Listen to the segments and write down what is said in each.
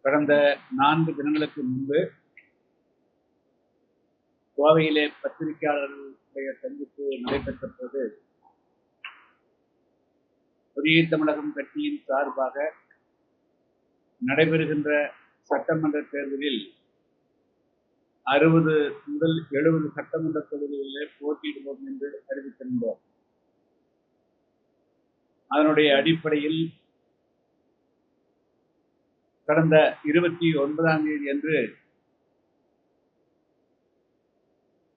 கடந்த 4 தினங்களுக்கு முன்பு கோவையிலே பத்திரிகையாளர்களுடைய சந்திப்பு நடைபெற்ற போது புதிய தமிழகம் கட்சியின் சார்பாக நடைபெறுகின்ற சட்டமன்ற தேர்தலில் 60 முதல் 70 சட்டமன்ற தொகுதிகளிலே போட்டியிடுவோம் என்று அறிவித்திருந்தோம். அதனுடைய அடிப்படையில் கடந்த 29ஆம் தேதி அன்று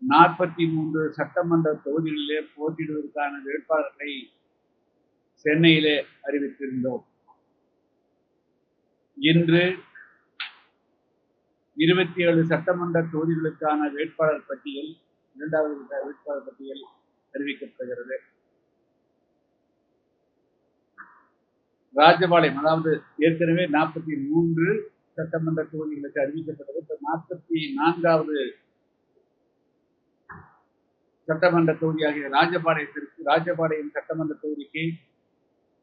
43 சட்டமன்ற தொகுதிகளிலே போட்டியிடுவதற்கான வேட்பாளர்களை சென்னையிலே அறிவித்திருந்தோம். இன்று 27 சட்டமன்ற தொகுதிகளுக்கான வேட்பாளர் பட்டியல், இரண்டாவது வேட்பாளர் பட்டியல் அறிவிக்கப்படுகிறது. ராஜபாளையம், அதாவது ஏற்கனவே 43 சட்டமன்ற தொகுதிகளுக்கு அறிவிக்கப்பட்டது. இப்ப 44வது சட்டமன்ற தொகுதியாகிய ராஜபாளையம் சட்டமன்ற தொகுதிக்கு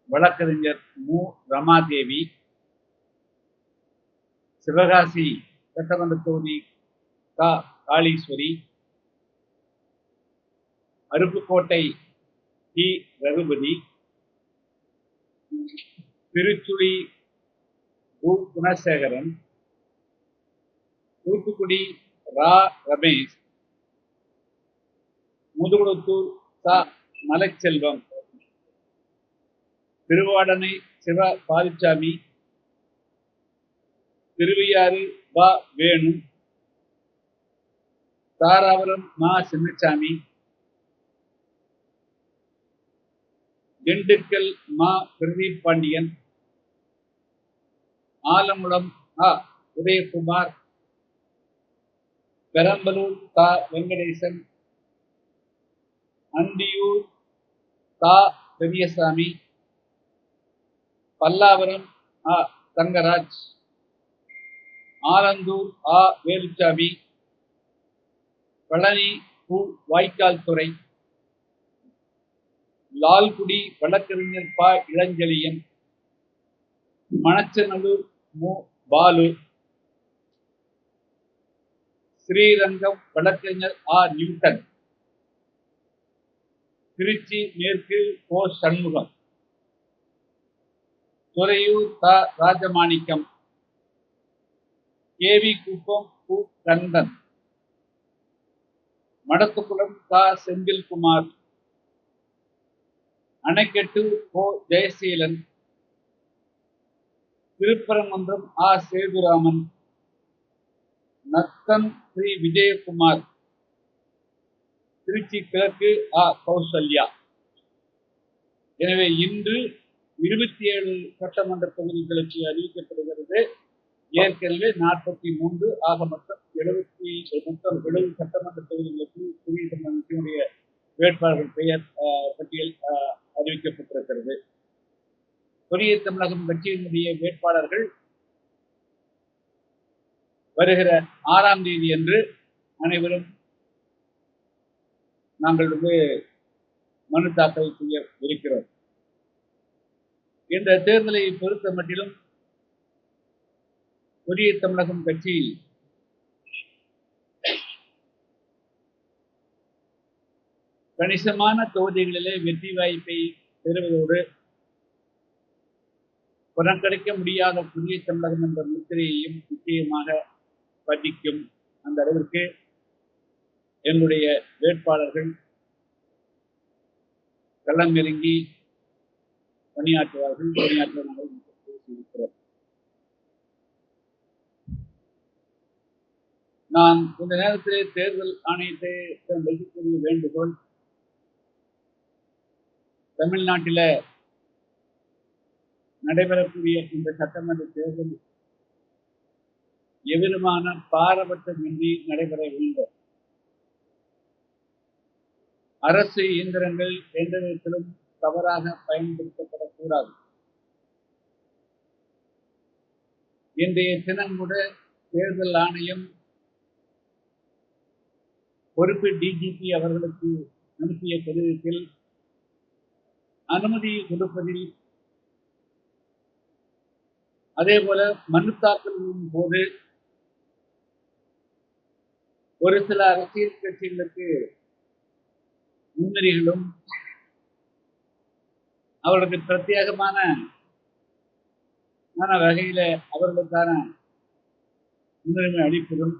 வழக்கறிஞர் மு. ரமாதேவி, சிவகாசி சட்டமன்ற தொகுதி காளீஸ்வரி, அருப்புக்கோட்டை டி. ரகுபதி, திருச்சுழி கு. குணசேகரன், தூத்துக்குடி ரா. ரமேஷ், முதுகுளத்தூர் ச. மலைச்செல்வம், திருவாடனை சிவ. பாலுச்சாமி, திருவையாறு ப. வேணு, தாராபுரம் மா. சின்னசாமி, திண்டுக்கல் மா. பிரதீப் பாண்டியன், ஆலங்குளம் அ. உதயகுமார், பெரம்பலூர் த. வெங்கடேசன், அந்தியூர் த. பெரியசாமி, பல்லாவரம் அ. தங்கராஜ், ஆலந்தூர் ஆ. வேலுச்சாமி, பழனி கு. வாய்க்கால் துறை, லால்குடி வழக்கறிஞர் ப. இளஞ்செழியன், மணச்சநல்லூர் மு. பாலு, ஸ்ரீரங்கம் வழக்கறிஞர் ஆ. நியூட்டன், திருச்சி மேற்கு கோ. சண்முகம், துறையூர் த. ராஜமாணிக்கம், கேவி குப்பம் கு. கந்தன், மடத்துக்குளம் க. செந்தில்குமார், அணைக்கட்டு கோ. ஜெயசீலன், திருப்பரங்குன்றம் ஆ. சேதுராமன், நத்தம் ஸ்ரீ விஜயகுமார், திருச்சி கிழக்கு ஆ. கௌசல்யா. எனவே இன்று 27 சட்டமன்ற தொகுதிகளுக்கு அறிவிக்கப்படுகிறது. ஏற்கனவே 43 ஆக மொத்தம் 70 சட்டமன்ற தொகுதிகளுக்கு புதிய தமிழகத்தினுடைய வேட்பாளர்கள் பெயர் பட்டியல் அறிவிக்கப்பட்டிருக்கிறது. புதிய தமிழகம் கட்சியினுடைய வேட்பாளர்கள் வருகிற 6ஆம் தேதி அன்று அனைவரும் நாங்கள் மனு தாக்கல் செய்ய இருக்கிறோம். இந்த தேர்தலை பொறுத்த மட்டிலும் புதிய தமிழகம் கட்சி கணிசமான தொகுதிகளிலே வெற்றி வாய்ப்பை பெறுவதோடு புறக்கணிக்க முடியாத புதிய தமிழகம் என்ற முத்திரையையும் நிச்சயமாக பதிக்கும். அந்த அளவிற்கு என்னுடைய வேட்பாளர்கள் களம் இறங்கி பணியாற்றுவார்கள். இருக்கிறோம். நான் இந்த நேரத்திலே தேர்தல் ஆணையத்தை வைக்கக்கூடிய வேண்டுகோள், தமிழ்நாட்டில நடைபெறக்கூடிய இந்த சட்டமன்ற தேர்தல் எவ்விதமான பாரபட்சமின்றி நடைபெற வேண்டும். அரசு இயந்திரங்கள் எந்த விதத்திலும் தவறாக பயன்படுத்தப்படக்கூடாது. இன்றைய தினம் கூட தேர்தல் ஆணையம் பொறுப்பு டிஜிபி அவர்களுக்கு அனுப்பிய கடிதத்தில் அனுமதி கொடுப்பதில் அதே போல மனு தாக்கலின் போது ஒரு சில அரசியல் கட்சிகளுக்கு முன்னுரிகளும் அவர்களுக்கு பிரத்யேகமான வகையில அவர்களுக்கான முன்னுரிமை அளிப்பதும்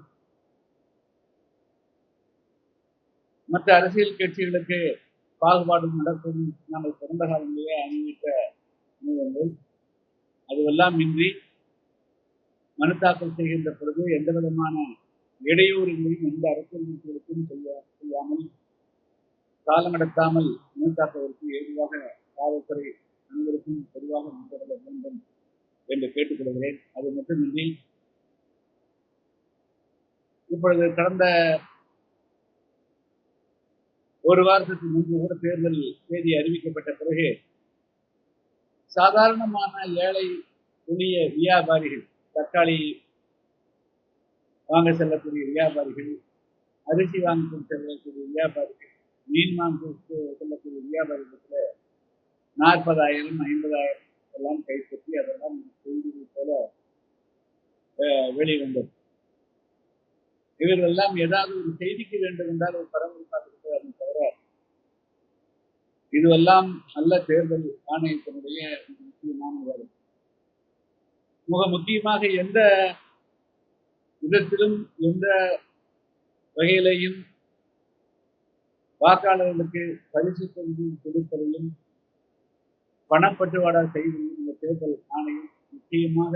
மற்ற அரசியல் கட்சிகளுக்கு பாகுபாடு நடக்கும் நாங்கள் கடந்த காலங்களிலே அணிவித்த அனுபவங்கள் அதுவெல்லாம் இன்றி மனு தாக்கல் செய்கின்ற பொழுது எந்த விதமான இடையூறுகளையும் எந்த அரசியல் கட்சிகளுக்கும் செய்யாமல் காலம் நடத்தாமல் மனு தாக்குவதற்கு ஏதுவாக காவல்துறை அனைவருக்கும் பொதுவாக முன்வர வேண்டும் என்று கேட்டுக்கொள்கிறேன். அது மட்டுமின்றி இப்பொழுது கடந்த ஒரு வாரத்துக்கு முன்பு கூட தேர்தல் தேதி அறிவிக்கப்பட்ட பிறகு சாதாரணமான ஏழை எளிய வியாபாரிகள், தக்காளி வாங்க செல்லக்கூடிய வியாபாரிகள், அரிசி வாங்க செல்லக்கூடிய வியாபாரிகள், மீன் வாங்க செல்லக்கூடிய வியாபாரிகளுக்கு 40,000 50,000 எல்லாம் கைப்பற்றி அதெல்லாம் செய்திகள் போல வெளிவந்தது. இவர்கள் எல்லாம் ஏதாவது ஒரு செய்திக்கு வேண்டும் என்றால் ஒரு பரபரப்பாக இருக்கிறார்கள் தவிர இதுவெல்லாம் நல்ல தேர்தல் ஆணையத்தினுடைய முக்கியமான வேலை. மிக முக்கியமாக எந்த விதத்திலும் எந்த வகையிலையும் வாக்காளர்களுக்கு பரிசு தொகுதி கொடுப்பதையும் பணப்பட்டுவாடா செய்வதையும் இந்த தேர்தல் ஆணையம் முக்கியமாக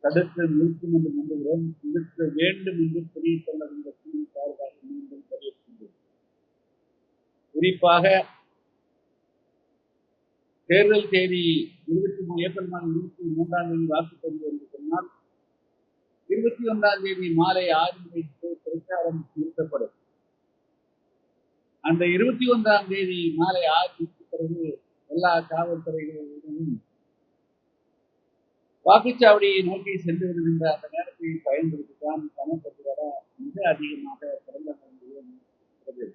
தடுத்து நிறுத்தும் என்று நம்புகிறோம். நிறுத்த வேண்டும் என்று தெரிவித்துள்ள இந்த குழு சார்பாக மீண்டும் தெரிவிக்கின்றோம். குறிப்பாக தேர்தல் தேதி ஏப்ரல் மாதம் 23ஆம் தேதி வாக்குப்பதிவு என்று சொன்னால் 21ஆம் தேதி மாலை 6 மணிக்கு பிரச்சாரம் நிறுத்தப்படும். அந்த 21ஆம் தேதி மாலை 6 மணிக்கு பிறகு எல்லா காவல்துறைகளிலும் வாக்குச்சாவடியை நோக்கி சென்று வருகின்ற அந்த நேரத்தை பயன்படுத்தித்தான் பணப்பட்டுவாடா மிக அதிகமாக கடந்த காலங்களில்.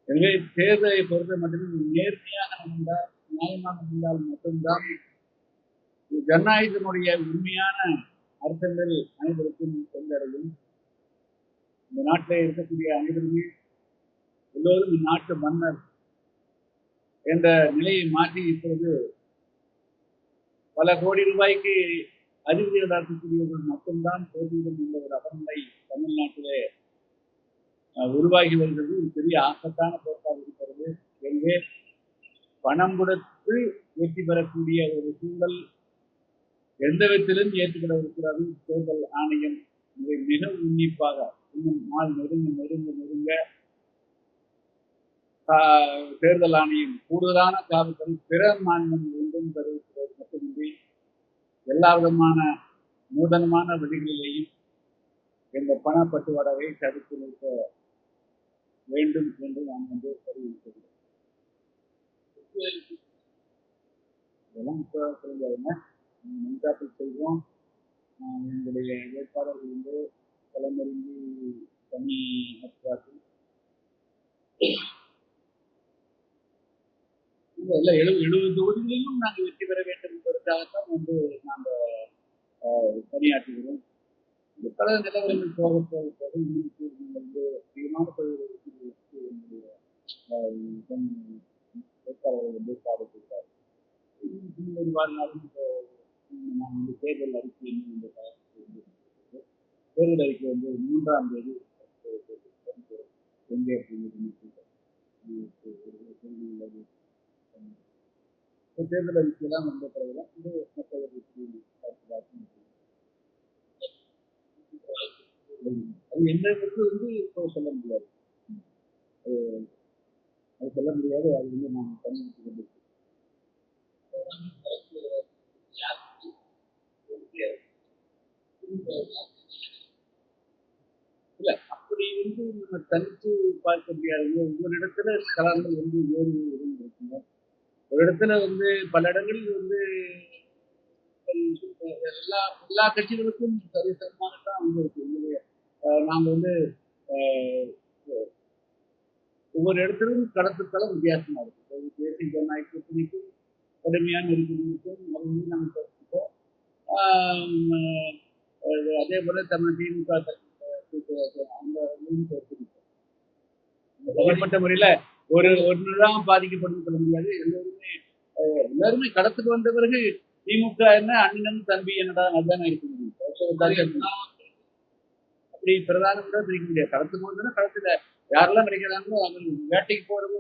எனவே தேர்தலை பொறுத்த மட்டும் நேர்மையாக நடந்தால், நியாயமாக இருந்தால் மட்டும்தான் ஜனநாயகத்தினுடைய உண்மையான அர்த்தங்கள் அனைவருக்கும் சென்றடையும். இந்த நாட்டில் இருக்கக்கூடிய அனைவருமே எல்லோரும் இந்நாட்டு மன்னர் என்ற நிலையை மாற்றி இப்பொழுது பல கோடி ரூபாய்க்கு அறிவியல் நடத்தக்கூடியவர்கள் மட்டும்தான் போட்டியிடும் என்ற ஒரு அவநிலை தமிழ்நாட்டிலே உருவாகி வருகிறது. ஒரு பெரிய ஆபத்தான போக்காக இருக்கிறது. எனவே பணம் கொடுத்து வெற்றி பெறக்கூடிய ஒரு சூழல் எந்த விதத்திலும் ஏற்றுக்கொள்ளவிருக்கிறது. தேர்தல் ஆணையம் இதை மிக உன்னிப்பாக இன்னும் நாள் நெருங்க தேர்தல் ஆணையம் கூடுதலான காவல்துறை பிற மாநிலங்கள் ஒன்றும் தெரிவிக்கிறது மட்டுமின்றி எல்லா விதமான நூதனமான வழிகளிலேயும் இந்த பணப்பட்டுவாடாவை தடுத்து நிறுத்த வேண்டும் என்று நாம் தெரிவிக்கிறோம். இதெல்லாம் தெரிஞ்சாங்க மனுத்தாக்கல் செய்வோம். எங்களுடைய வேட்பாளர்கள் வந்து களமிறங்கி பணி ஆற்றுவார்கள். இல்லை 70 தொகுதிகளிலும் நாங்கள் வெற்றி பெற வேண்டும் என்பதற்காகத்தான் நாங்கள் பணியாற்றுகிறோம். இந்த பல நிலவரங்கள் போக வந்து அதிகமான தொழில்களுக்கு என்னுடைய வேட்பாளர்கள் வந்து பாடுகிறார். ஒரு வார நாளும் நான் வந்து தேர்தல் அறிக்கை தேர்தல் அறிக்கை வந்து 3ஆம் தேதி தேர்தல் அறிக்கையெல்லாம் வந்த பிறகுதான் வந்து அது என்னங்கிறது வந்து இப்போ சொல்ல முடியாது. அது சொல்ல முடியாது. அது வந்து நான் பயன்படுத்திக் கொண்டிருக்கேன். இல்ல அப்படி வந்து நம்ம தனித்து பார்க்க முடியாது. ஒவ்வொரு இடத்துல கலர்கள் வந்து வேறு இருக்குங்க. ஒரு இடத்துல வந்து பல இடங்களில் வந்து எல்லா கட்சிகளுக்கும் சரிசமமாகத்தான் வந்து இருக்கு. நாம வந்து ஒவ்வொரு இடத்திலும் களத்துக்களம் வித்தியாசமா இருக்கு. தேசிய ஜனநாயக கூட்டணிக்கும் கடுமையான நெருக்கடிக்கும் மறுபடியும் நாங்கள் தோற்கிட்டோம். அதே போல தமிழ் திமுக அந்த தோற்கடித்தோம். தனிப்பட்ட முறையில ஒரு ஒன்றுதான் பாதிக்கப்படும் சொல்ல முடியாது. எல்லாருமே களத்துக்கு வந்த பிறகு திமுக என்ன அண்ணன் தம்பி என்னடா அதுதானே இருக்க முடியும். அப்படி பிரதானம் கூட பிரிக்க முடியாது. களத்துக்கு வந்தோன்னா களத்துல யாரெல்லாம் கிடைக்கிறாங்களோ அவங்க வேட்டைக்கு போறது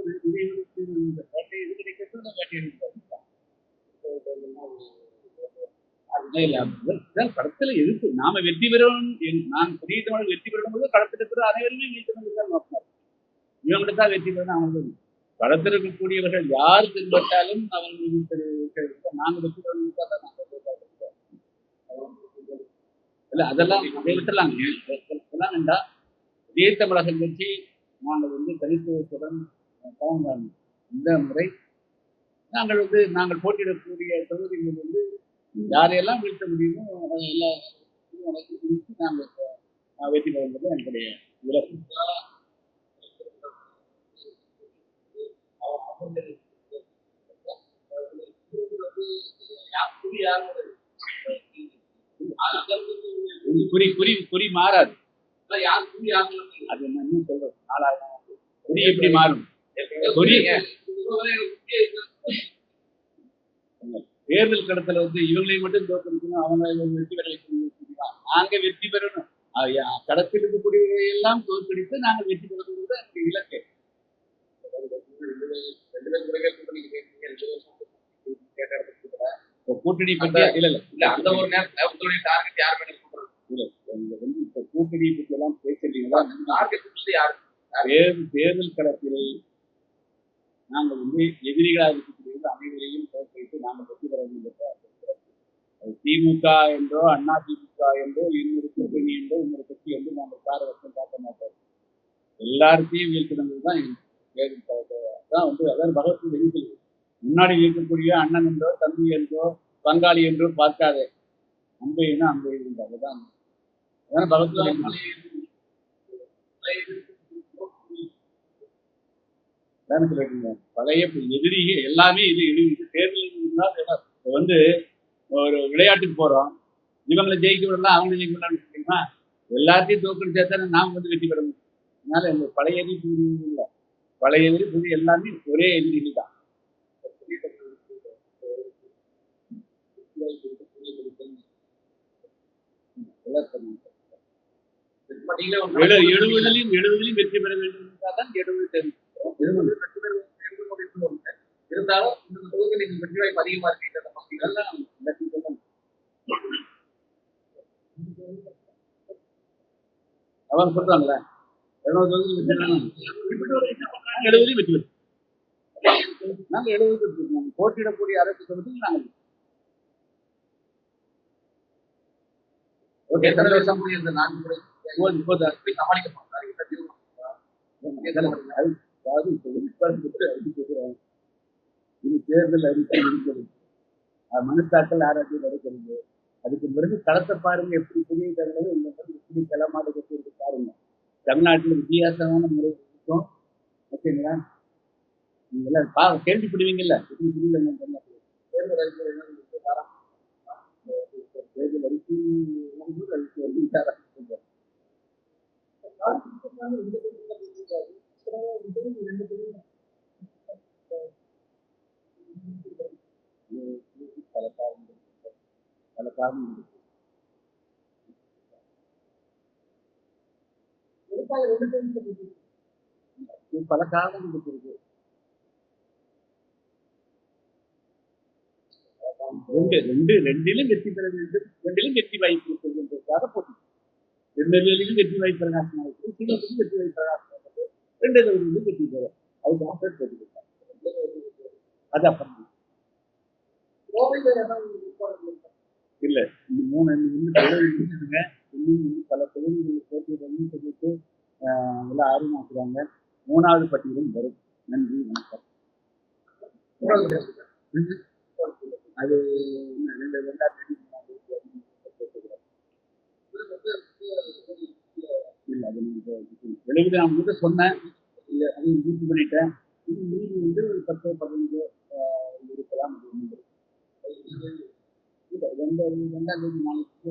வேட்டை எது கிடைக்கிறது வேட்டை களத்துல இருக்கு. நாம வெற்றி பெறணும். நான் புதிய தமிழ் வெற்றி பெறும் போது களத்தில் இருக்கிற அனைவருமே நீக்கணும் நோக்கினார். இவங்களுக்கு தான் வெற்றி பெறணும். அவங்களுக்கு களத்தில் இருக்கக்கூடியவர்கள் யார் தென்பட்டாலும் அவர்கள் நாங்கள் வெற்றி பெறணும் தான் இல்ல அதெல்லாம் அதை விட்டுலாம் வேண்டா. புதிய தமிழகம் கட்சி நாங்கள் தனித்துவத்துடன் இந்த முறை நாங்கள் போட்டியிடக்கூடிய தொகுதிகள் யாரையெல்லாம் வீழ்த்த முடியுமோ எல்லா நாங்கள் வெற்றி பெறுவது என்னுடைய இலக்கு. குறி மாறாது. அது என்ன சொல்றது குறி எப்படி மாறும்? தேர்தல் களத்துல இவங்களையும் மட்டும் தோற்கடிக்கணும், அவங்க வெற்றி பெற வைக்கணும். நாங்க வெற்றி பெறணும். களத்தில் இருக்கக்கூடியவர்களை எல்லாம் தோற்கடித்து நாங்கள் வெற்றி பெறுவது தான் இலக்கு. கூட்டணி பற்றி இல்ல அந்த ஒரு நேரத்துல டார்கெட் யார் மேல சொல்றது இப்ப கூட்டணி பற்றி எல்லாம் பேசுறீங்களா? தேர்தல் களத்தில் நாங்கள் எதிரிகளாக இருக்கக்கூடிய அனைவரையும் தோற்கடித்து நாங்கள் வெற்றி பெற வேண்டும். திமுக என்றோ அண்ணா திமுக என்றோ இன்னொரு கூட்டணி என்றோ இன்னொரு கட்சி என்று நாங்கள் காரவசம் பார்க்க மாட்டோம். எல்லாருக்கையும் வீழ்த்தினதுதான் தேர்தல் களத்தை அதான் பகவத் வெளியில் முன்னாடி இருக்கக்கூடிய அண்ணன் என்றோ தம்பி என்றோ பங்காளி என்றோ பார்க்காதே. அன்பைனா அன்பை அதுதான் பகவத் பழைய எதிரிக எல்லாமே தேர்தல் ஒரு விளையாட்டுக்கு போறோம். இவங்களை ஜெயிக்க விடலாம் அவங்க ஜெயிக்க விடலாம். எல்லாத்தையும் தோக்கடிச்சா தானே நாம் வெற்றி பெற முடியும். அதனால இந்த பழைய எதிரி புதிய இல்லை. பழைய எதிரி புதிய எல்லாமே ஒரே எதிரிகள் தான். எழுபதிலும் வெற்றி பெற வேண்டும் என்றால்தான் 70 இருந்தாலும் இந்த தொகுதியில் நீங்கள் வெற்றி வாய்ப்பு அதிகமா இருக்கு. அவங்க சொல்றாங்கல்ல 70 தொகுதியில் வெற்றி பெறும். நாங்கள் 70 போட்டியிடக்கூடிய அரசு தொகுதியில் நாங்கள் இந்த 4 முறை சமாளிக்க இது தேர்தல் அறிக்கை இருக்கிறது. மனு தாக்கல் ஆராய்ச்சி நடக்கிறது. அதுக்கு பிறகு களத்தை பாருங்க எப்படி புதிய தகவல் இந்த எப்படி களமாடு கட்டி பாருங்க. தமிழ்நாட்டில் வித்தியாசமான முறை இருக்கும். ஓகேங்களா? நீங்க கேள்விப்படுவீங்கல்ல எப்படி புரியல தேர்தல் அறிக்கை தேர்தல் அறிக்கை பல காரணங்கள் இருக்கு. ரெண்டிலும் வெற்றி பெற வேண்டும். ரெண்டிலும் வெற்றி வாய்ப்பு இருக்கின்றதுக்காக போட்டி. ரெண்டிலும் வெற்றி வாய்ப்பு பிரகாசமாக வெற்றி வாய்ப்பு பிரகாசமாக 2 தொகுதியிலும் வெற்றி பெற அதுக்காக போட்டி. அது அப்புறம் இல்ல இன்னும் பல தொகுதிகளில் போட்டியிடணும்னு சொல்லிட்டு எல்லாம் ஆர்வமாக்குறாங்க. 3வது பட்டியலும் வரும். நன்றி, வணக்கம். அது 2023 இல்ல அது வெளியில நான் உங்ககிட்ட சொன்னேன். அதையும் பூர்த்தி பண்ணிட்டேன். மீதி ஒரு 10-15 இருக்கலாம். 2 2ஆம் தேதி நாளைக்கு